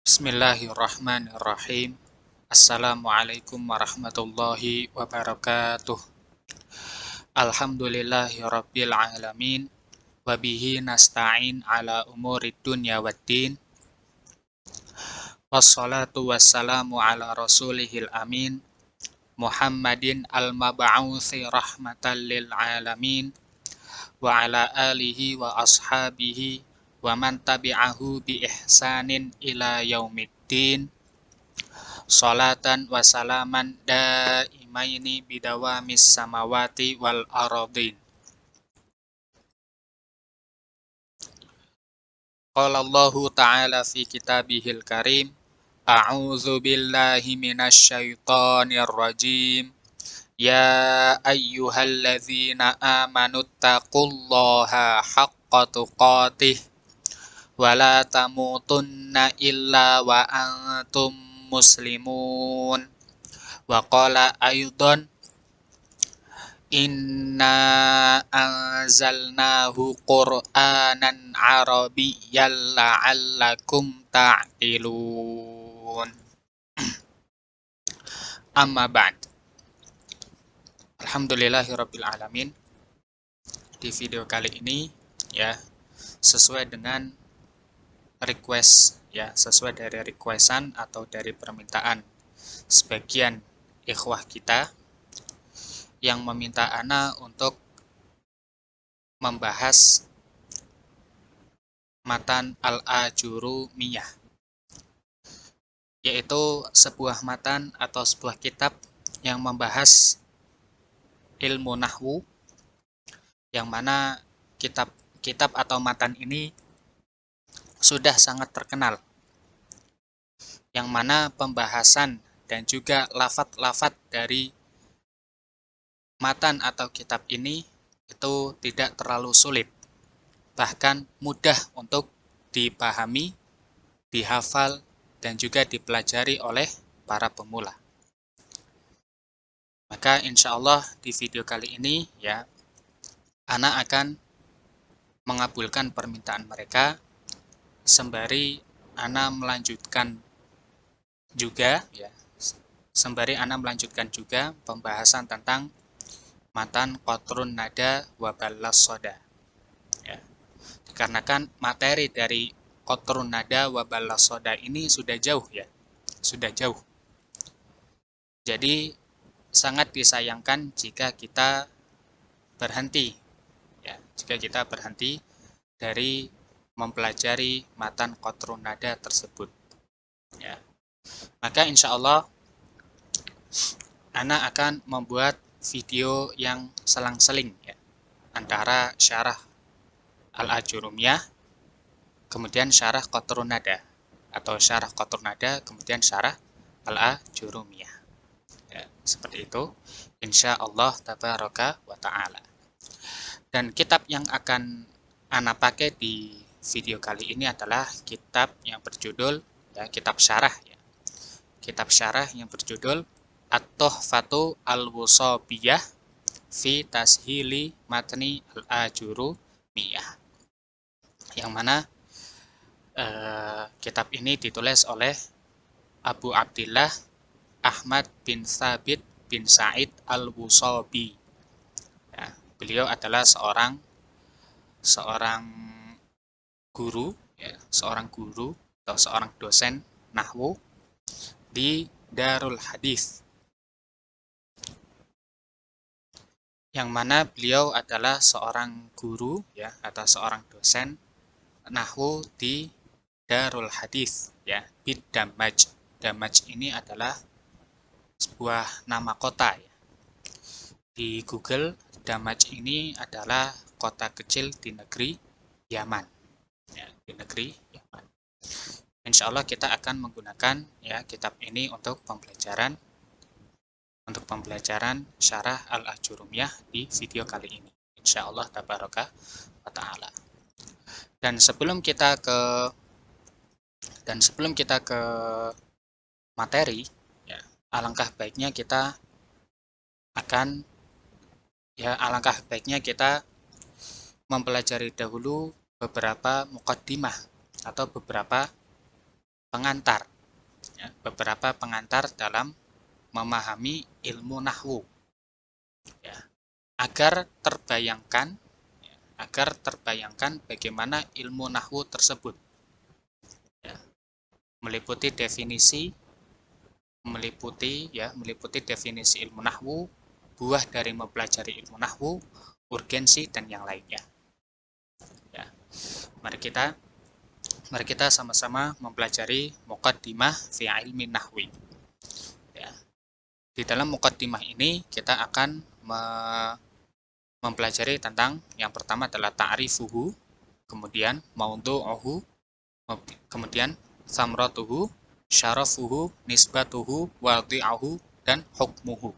Bismillahirrahmanirrahim. Assalamualaikum warahmatullahi wabarakatuh. Alhamdulillahirabbil alamin. Wabihi nasta'in ala umurid dunya waddin. Wassalatu wassalamu ala rasulihil amin. Muhammadin al-mab'uthi rahmatan lil alamin. Wa ala alihi wa ashabihi wa man tabi'ahu bi ihsanin ila yaumiddin. Salatan wa salaman daimaini bidawamis samawati wal aradin. Qala Allahu ta'ala fi kitabihil karim. A'udzu billahi minasy syaithanir rajim. Ya ayyuhalladzina amanu taqullaha haqqa tuqatih wa la tamutunna illa wa antum muslimun. Wa qala aydan inna anzalnahu qur'anan arabiyyan la'allakum ta'qilun. Amma ba'd. Alhamdulillahirabbil alamin. Di video kali ini ya sesuai dengan request ya, sesuai dari requestan atau dari permintaan sebagian ikhwah kita yang meminta ana untuk membahas matan Al-Ajurumiyah, yaitu sebuah matan atau sebuah kitab yang membahas ilmu nahwu, yang mana kitab atau matan ini sudah sangat terkenal, yang mana pembahasan dan juga lafadz-lafadz dari matan atau kitab ini itu tidak terlalu sulit, bahkan mudah untuk dipahami, dihafal, dan juga dipelajari oleh para pemula. Maka insya Allah di video kali ini ya, ana akan mengabulkan permintaan mereka, sembari ana melanjutkan juga pembahasan tentang matan qatrun nada wa ballas soda ya. Dikarenakan materi dari qatrun nada wa ballas soda ini sudah jauh ya, sudah jauh. Jadi sangat disayangkan jika kita berhenti dari mempelajari matan qatrun nada tersebut ya. Maka insya Allah ana akan membuat video yang selang-seling ya, antara syarah Al-Ajurumiyah kemudian syarah qatrun nada, atau syarah qatrun nada kemudian syarah Al-Ajurumiyah ya, seperti itu insya Allah tabaraka wa ta'ala. Dan kitab yang akan ana pakai di video kali ini adalah kitab yang berjudul ya, kitab syarah yang berjudul At-Tuhfatu Al-Wusabiyah fi Tashili Matni Al-Ajurumiyah, yang mana kitab ini ditulis oleh Abu Abdillah Ahmad bin Thabit bin Sa'id Al-Wusabi ya. Beliau adalah seorang guru ya, seorang dosen nahwu di Darul Hadis, yang mana beliau adalah seorang guru ya, atau seorang dosen nahwu di Darul Hadis ya, bid Damaj. Damaj ini adalah sebuah nama kota ya. Di Google, Damaj ini adalah kota kecil di negeri Yaman ya, di negeri Yaman. Insya Allah kita akan menggunakan ya kitab ini untuk pembelajaran syarah Al-Ajurumiyah di video kali ini, insya Allah tabaraka wa ta'ala. Dan sebelum kita ke materi ya, alangkah baiknya kita mempelajari dahulu beberapa muqaddimah atau beberapa pengantar, ya, beberapa pengantar dalam memahami ilmu nahwu, ya, agar terbayangkan bagaimana ilmu nahwu tersebut, ya, meliputi definisi ilmu nahwu, buah dari mempelajari ilmu nahwu, urgensi dan yang lainnya. Ya, mari kita sama-sama mempelajari muqaddimah fi ilmi nahwi. Ya, di dalam muqaddimah ini kita akan mempelajari tentang yang pertama adalah ta'rifuhu, kemudian maudhu'uhu, kemudian samratuhu, syarafuhu, nisbatuhu, wadhi'ahu, dan hukmuhu.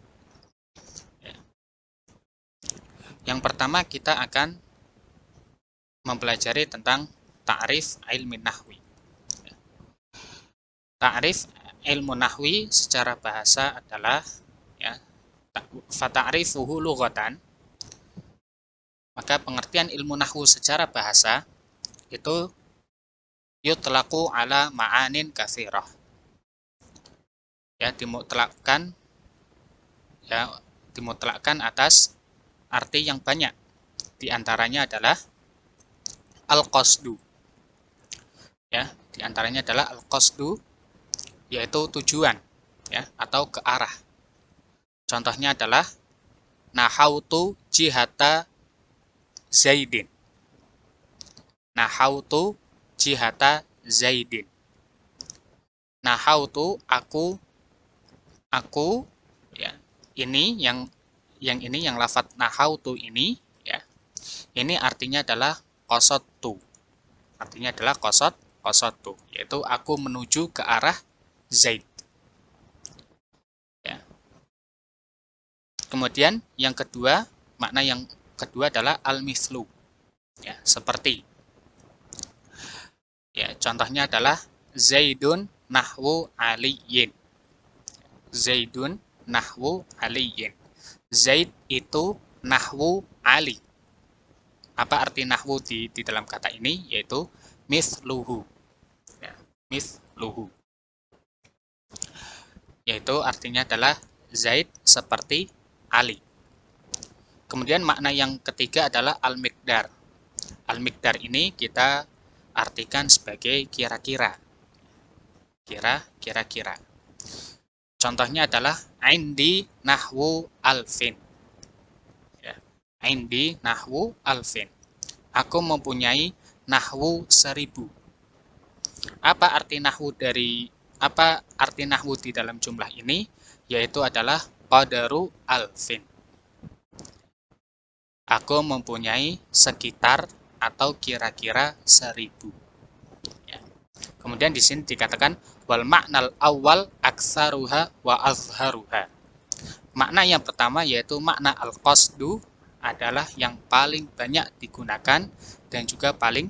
Ya. Yang pertama kita akan mempelajari tentang ta'rif ilmi nahwi. Ta'rif ilmu nahwi secara bahasa adalah, ya, fata'rifuhu lughatan, maka pengertian ilmu nahwu secara bahasa itu yutlaqu ala ma'anin katsirah, ya, dimutlakkan atas arti yang banyak. Di antaranya adalah al-qasdu, ya, di antaranya adalah al-qasdu, yaitu tujuan, ya, atau ke arah. Contohnya adalah nahautu jihata Zaidin. Nahautu jihata Zaidin. Nahautu aku, ya. Ini yang lafadz nahautu ini, ya. Ini artinya adalah qasattu. Artinya adalah qasattu, yaitu aku menuju ke arah Zaid. Ya. Kemudian makna yang kedua adalah al-mithlu, ya, seperti. Ya, contohnya adalah Zaidun nahwu aliyin. Zaidun nahwu aliyin. Zaid itu nahwu Ali. Apa arti nahwu di dalam kata ini? Yaitu mithluhu. Ya, mithluhu. Yaitu artinya adalah Zaid seperti Ali. Kemudian makna yang ketiga adalah al-miqdar. Al-miqdar ini kita artikan sebagai kira-kira. Kira-kira. Contohnya adalah indi nahwu alfin. Ya. Indi nahwu alfin. Aku mempunyai nahwu 1000. Apa arti nahwu di dalam jumlah ini? Yaitu adalah qadaru alfin. Aku mempunyai sekitar atau kira-kira 1000. Ya. Kemudian di sini dikatakan wal ma'nal awal aktsaruha wa azharuha. Makna yang pertama yaitu makna al-qasdu adalah yang paling banyak digunakan dan juga paling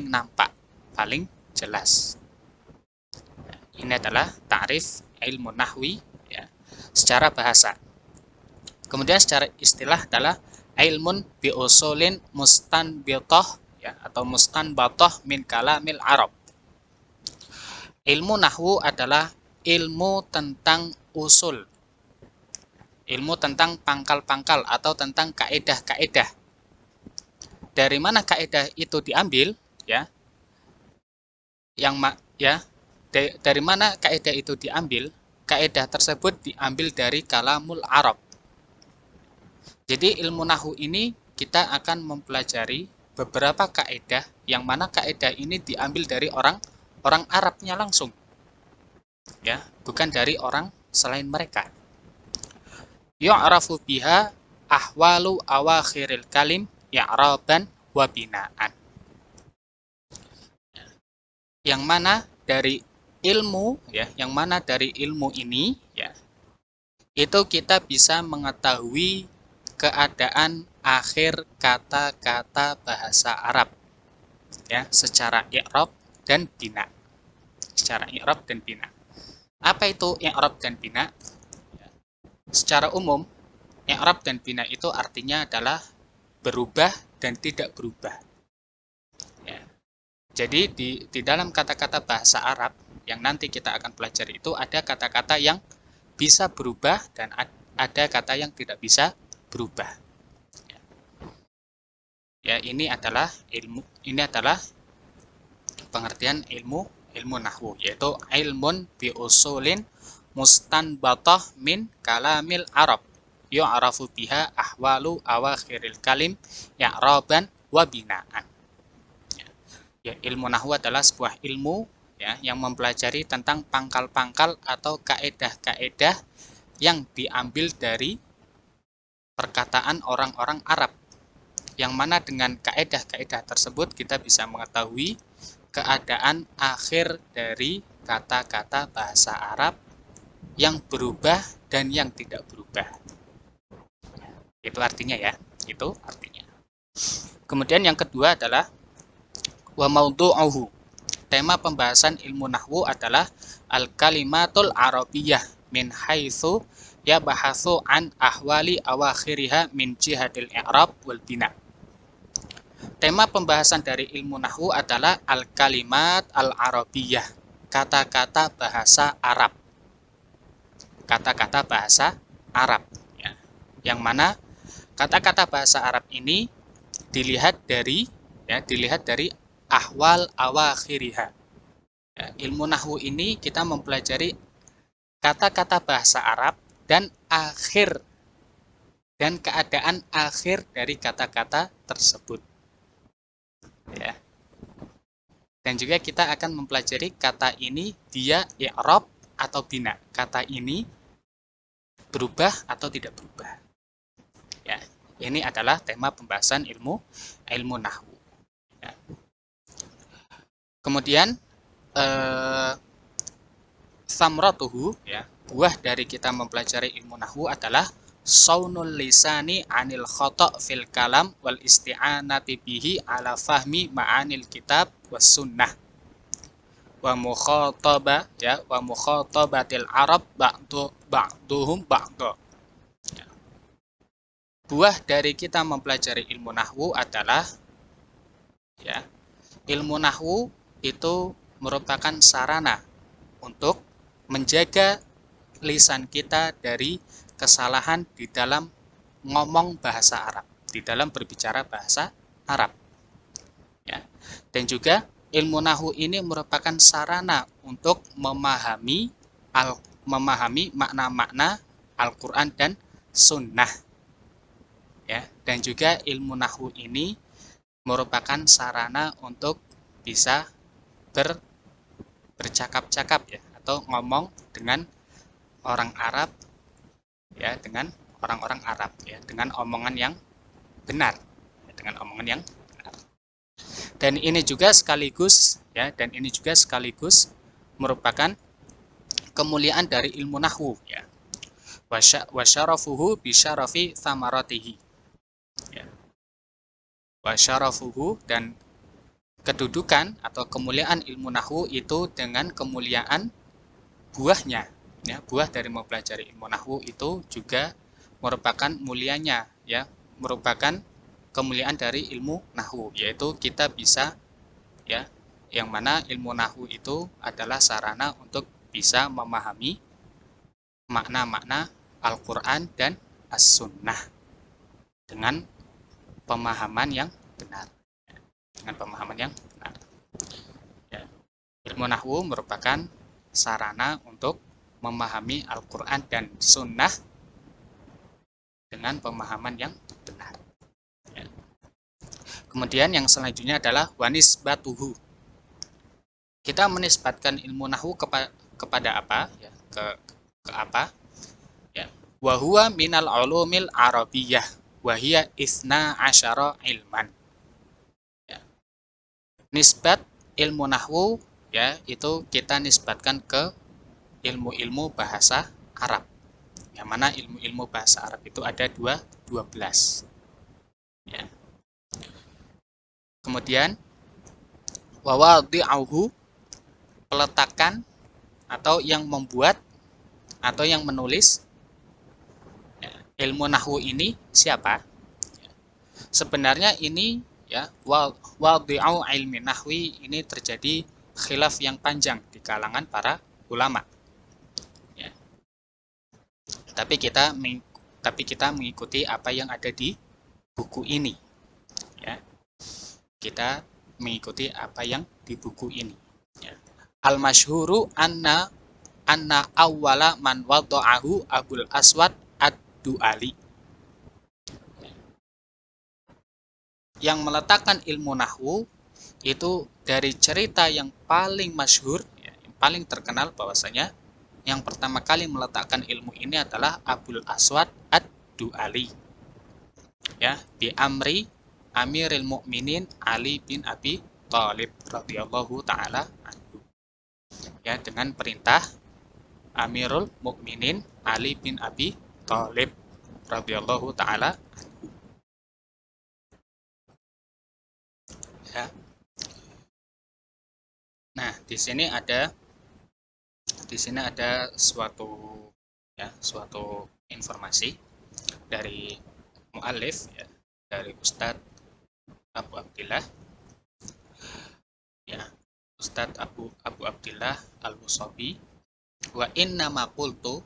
nampak, paling jelas. Ini adalah ta'rif ilmu nahwi, ya, secara bahasa. Kemudian secara istilah adalah ilmun bi usulin mustanbithah, ya, atau mustanbathah min kalamil Arab. Ilmu nahwu adalah ilmu tentang usul. Ilmu tentang pangkal-pangkal atau tentang kaedah-kaedah. Dari mana kaedah itu diambil, ya? Dari mana kaedah itu diambil? Kaedah tersebut diambil dari kalamul Arab. Jadi ilmu nahwu ini kita akan mempelajari beberapa kaedah yang mana kaedah ini diambil dari orang Arabnya langsung, ya, bukan dari orang selain mereka. Yu'rafu biha ahwalu awakhiril kalim i'raban wa binaan. Yang mana dari ilmu, ya, ini, ya, itu kita bisa mengetahui keadaan akhir kata-kata bahasa Arab, ya, secara i'rab dan bina. Secara i'rab dan bina. Apa itu i'rab dan bina? Secara umum, i'rab dan bina itu artinya adalah berubah dan tidak berubah. Ya. Jadi di dalam kata-kata bahasa Arab yang nanti kita akan pelajari itu ada kata-kata yang bisa berubah dan ada kata yang tidak bisa berubah. Ya, ini adalah pengertian ilmu nahwu, yaitu ilmun bi usulin mustanbatah min kalamil Arab yu'rafu biha ahwalu awakhiril kalim ya'raban wa binaan. Ya, ilmu nahwu adalah sebuah ilmu ya yang mempelajari tentang pangkal-pangkal atau kaedah-kaedah yang diambil dari perkataan orang-orang Arab, yang mana dengan kaedah-kaedah tersebut kita bisa mengetahui keadaan akhir dari kata-kata bahasa Arab yang berubah dan yang tidak berubah. Itu artinya ya, itu artinya. Kemudian yang kedua adalah wa maudhu'uhu. Tema pembahasan ilmu nahwu adalah al-kalimatul arabiyyah min haitsu yabahatsu an ahwali awakhiriha min jihatil i'rab wal bina. Tema pembahasan dari ilmu nahwu adalah al-kalimat al-arabiyyah, kata-kata bahasa Arab. Kata-kata bahasa Arab ya. Yang mana kata-kata bahasa Arab ini dilihat dari ahwal awakhiriha. Ya, ilmu nahwu ini kita mempelajari kata-kata bahasa Arab dan keadaan akhir dari kata-kata tersebut. Ya. Dan juga kita akan mempelajari kata ini dia i'rab atau bina. Kata ini berubah atau tidak berubah. Ya, ini adalah tema pembahasan ilmu nahwu. Ya. Kemudian samratuhu ya, buah dari kita mempelajari ilmu nahwu adalah saunul lisani anil khata' fil kalam wal isti'anati bihi ala fahmi ma'anil kitab was sunnah wa mukhatabatil arab ba'duhum ba'du. Buah dari kita mempelajari ilmu nahwu adalah ya, ilmu nahwu itu merupakan sarana untuk menjaga lisan kita dari kesalahan di dalam ngomong bahasa Arab, di dalam berbicara bahasa Arab. Ya. Dan juga ilmu nahwu ini merupakan sarana untuk memahami makna-makna Al-Quran dan Sunnah. Ya. Dan juga ilmu nahwu ini merupakan sarana untuk bisa bercakap-cakap ya, atau ngomong dengan orang Arab ya, dengan orang-orang Arab ya, dengan omongan yang benar, ya, dengan omongan yang benar. Dan ini juga sekaligus merupakan kemuliaan dari ilmu nahwu ya. Wa syarafuhu bi syarafi thamaratihi. Ya. Wa syarafuhu, dan kedudukan atau kemuliaan ilmu nahwu itu dengan kemuliaan buahnya. Ya, buah dari mempelajari ilmu nahwu itu juga merupakan mulianya ya, merupakan kemuliaan dari ilmu nahwu, yaitu kita bisa ya, yang mana ilmu nahwu itu adalah sarana untuk bisa memahami makna-makna Al-Quran dan As-Sunnah dengan pemahaman yang benar. Ya. Ilmu nahwu merupakan sarana untuk memahami Al-Quran dan Sunnah dengan pemahaman yang benar. Ya. Kemudian yang selanjutnya adalah wanisbatuhu. Kita menisbatkan ilmu nahwu kepada apa? Ya, ke apa? Ya. Wahuwa minal ulumil arabiyyah wahiyya isna asyara ilman. Ya. Nisbat ilmu nahwu ya, itu kita nisbatkan ke ilmu-ilmu bahasa Arab. Yang mana ilmu-ilmu bahasa Arab itu ada 12. Ya. Kemudian wawadhi'uhu, peletakan atau yang membuat atau yang menulis ya, ilmu nahwu ini siapa? Ya. Sebenarnya ini ya, wadhi'u ilmi nahwi, ini terjadi khilaf yang panjang di kalangan para ulama, ya. Tapi kita mengikuti apa yang ada di buku ini, ya. Kita mengikuti apa yang di buku ini, ya. Al masyhuru anna awwala man wada'ahu Abul Aswad ad-Du'ali. Yang meletakkan ilmu nahwu itu dari cerita yang paling masyhur, ya, yang paling terkenal, bahwasanya yang pertama kali meletakkan ilmu ini adalah Abul Aswad ad-Du'ali, ya, bi amri Amiril Mukminin Ali bin Abi Thalib radhiyallahu taala anhu, ya, dengan perintah Amirul Mukminin Ali bin Abi Thalib radhiyallahu taala anhu, ya. Nah, di sini ada suatu informasi dari muallif, ya, dari Ustadz Abu Abdillah, ya, Ustadz Abu Abdillah Al-Musabi, wa inna ma qultu,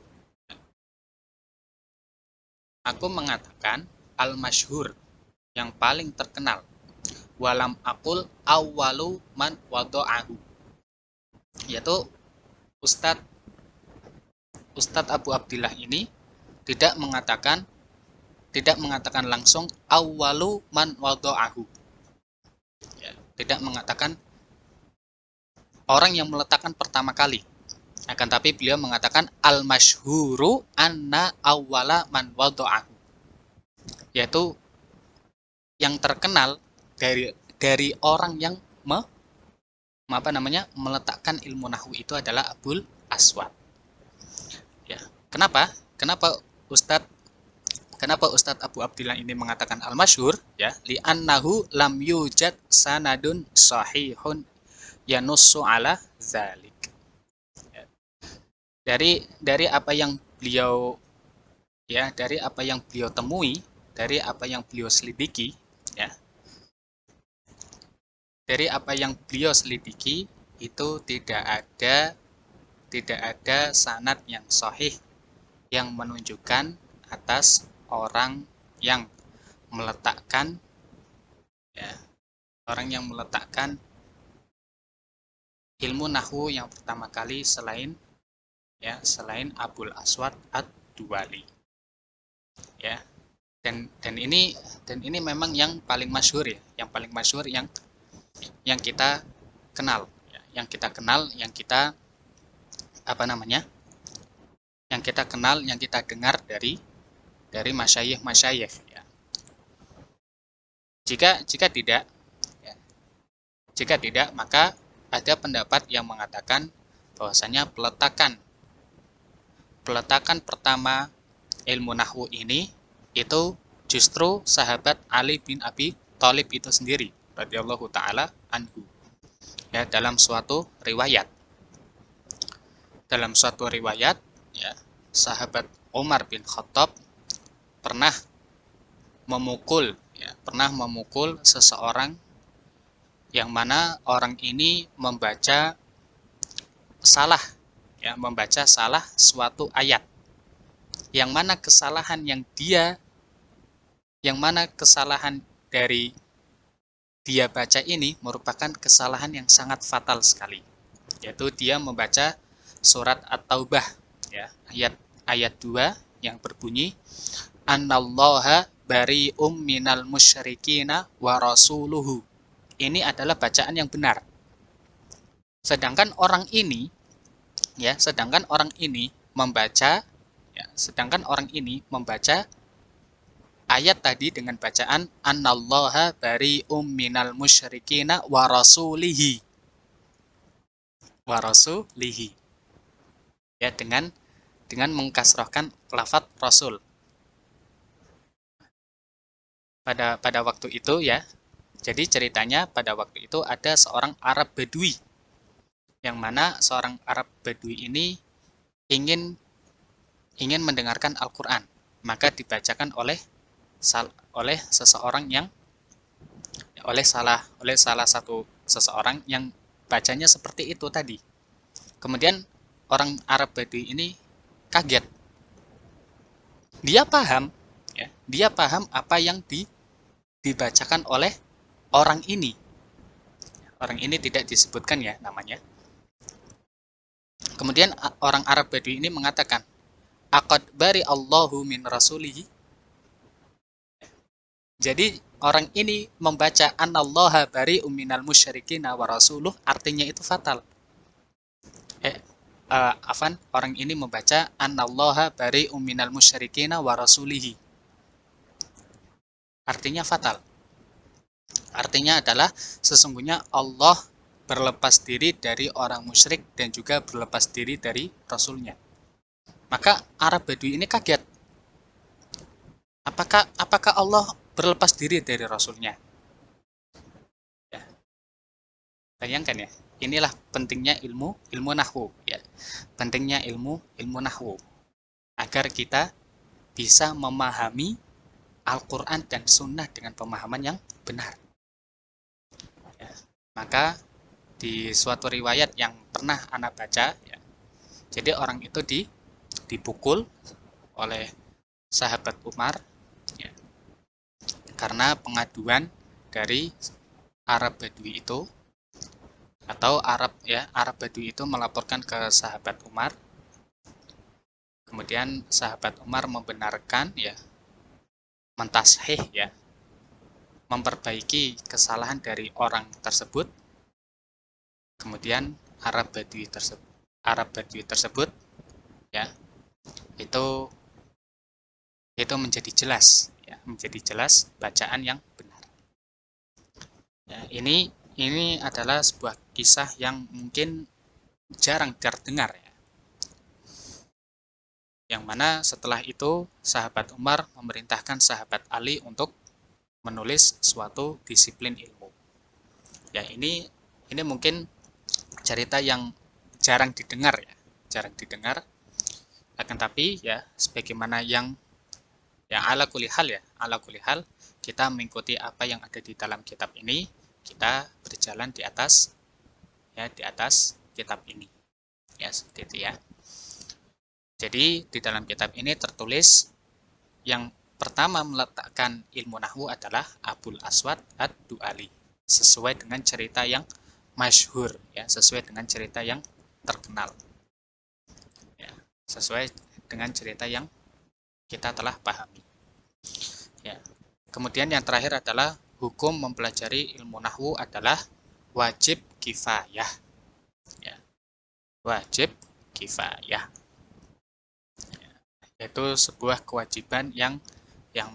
aku mengatakan al-masyhur, yang paling terkenal, walam akul awwalu man wada'ahu, yaitu Ustadz Abu Abdillah ini tidak mengatakan langsung awwalu man wada'ahu, ya, tidak mengatakan orang yang meletakkan pertama kali, akan tapi beliau mengatakan al-masyhuru anna awwala man wada'ahu, yaitu yang terkenal dari orang yang meletakkan ilmu nahwu itu adalah Abul Aswad, ya. Kenapa Ustadz Abu Abdillah ini mengatakan al-masyhur, ya, li'annahu lam yujad sanadun sahihun yanussu ala zalik, ya. Dari apa yang beliau temui, dari apa yang beliau selidiki, ya, dari apa yang beliau selidiki itu tidak ada sanad yang sahih yang menunjukkan atas orang yang meletakkan, ya, ilmu nahwu yang pertama kali selain Abul Aswad ad-Duwali, ya. Dan ini memang yang paling masyhur, ya, yang kita kenal, ya, yang kita dengar dari masyayikh, ya. Jika tidak, ya, maka ada pendapat yang mengatakan bahwasanya peletakan pertama ilmu nahwu ini itu justru sahabat Ali bin Abi Thalib itu sendiri radhiyallahu taala anhu, ya. Dalam suatu riwayat, ya, sahabat Umar bin Khattab pernah memukul seseorang, yang mana orang ini membaca salah suatu ayat, yang mana kesalahan dari dia baca ini merupakan kesalahan yang sangat fatal sekali, yaitu dia membaca surat At-Taubah, ya, ayat 2 yang berbunyi Annallaha bari'um minal musyrikina wa rasuluhu. Ini adalah bacaan yang benar. Sedangkan orang ini membaca ayat tadi dengan bacaan Annallaha bari'um minal musyrikina wa rasulihi. Ya, dengan mengkasrahkan lafaz rasul. Pada waktu itu, ya. Jadi ceritanya pada waktu itu ada seorang Arab Badui, yang mana seorang Arab Badui ini ingin mendengarkan Al-Quran, maka dibacakan oleh seseorang oleh salah satu seseorang yang bacanya seperti itu tadi. Kemudian orang Arab Badui ini kaget. Dia paham, ya, dia paham apa yang dibacakan oleh orang ini. Orang ini tidak disebutkan ya namanya. Kemudian orang Arab Badui ini mengatakan, "Aqad bari Allahu min rasulihi." Jadi orang ini membaca "Anallaha bari'um minal musyrikin wa rasuluh", artinya itu fatal. Afan, orang ini membaca "Anallaha bari'um minal musyrikin wa rasulihi", artinya fatal. Artinya adalah sesungguhnya Allah berlepas diri dari orang musyrik dan juga berlepas diri dari Rasulnya. Maka Arab Badui ini kaget. Apakah Allah berlepas diri dari Rasulnya? Ya, bayangkan ya, inilah pentingnya ilmu nahwu ya. Pentingnya ilmu nahwu agar kita bisa memahami Al-Quran dan Sunnah dengan pemahaman yang benar. Ya, maka di suatu riwayat yang pernah anak baca, ya, jadi orang itu dipukul oleh sahabat Umar, ya, karena pengaduan dari Arab Badui itu, atau Arab Badui itu melaporkan ke sahabat Umar. Kemudian sahabat Umar membenarkan, ya, mentashih, ya, memperbaiki kesalahan dari orang tersebut. Kemudian Arab Badui tersebut, ya, itu menjadi jelas, ya, menjadi jelas bacaan yang benar. Ya, ini adalah sebuah kisah yang mungkin jarang terdengar, ya. Yang mana setelah itu sahabat Umar memerintahkan sahabat Ali untuk menulis suatu disiplin ilmu. Ya, ini mungkin cerita yang jarang didengar, ya, jarang didengar. Akan tapi ya sebagaimana yang ala kulihal, ya, ala kulihal kita mengikuti apa yang ada di dalam kitab ini, kita berjalan di atas, ya, di atas kitab ini, ya, seperti itu ya. Jadi di dalam kitab ini tertulis yang pertama meletakkan ilmu nahwu adalah Abul Aswad Ad-Du'ali, sesuai dengan cerita yang masyhur, ya, sesuai dengan cerita yang terkenal, ya, sesuai dengan cerita yang kita telah pahami, ya. Kemudian yang terakhir adalah hukum mempelajari ilmu nahwu adalah wajib kifayah, ya, wajib kifayah, ya, yaitu sebuah kewajiban yang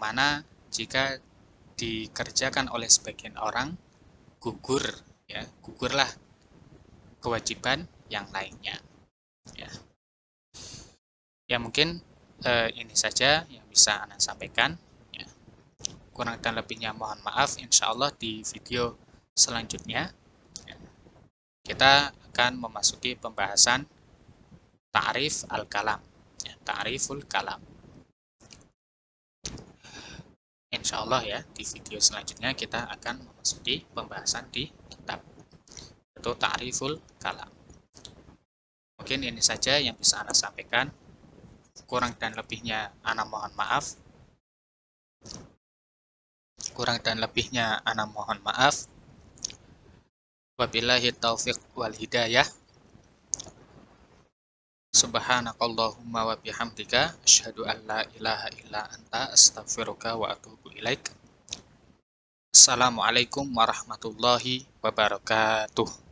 mana jika dikerjakan oleh sebagian orang gugur, ya, gugurlah kewajiban yang lainnya, ya. Ya mungkin ini saja yang bisa Anda sampaikan, ya. Kurang dan lebihnya mohon maaf. Insya Allah di video selanjutnya, ya, kita akan memasuki pembahasan ta'rif al-kalam, ya, ta'riful kalam. Insya Allah ya di video selanjutnya kita akan memasuki pembahasan di kitab itu ta'riful kalam. Mungkin ini saja yang bisa Anda sampaikan. Kurang dan lebihnya Ana mohon maaf. Wabillahi taufiq wal hidayah. Subhanakallahumma wa bihamdika asyhadu an la ilaha illa anta astaghfiruka wa atubu ilaik. Assalamualaikum warahmatullahi wabarakatuh.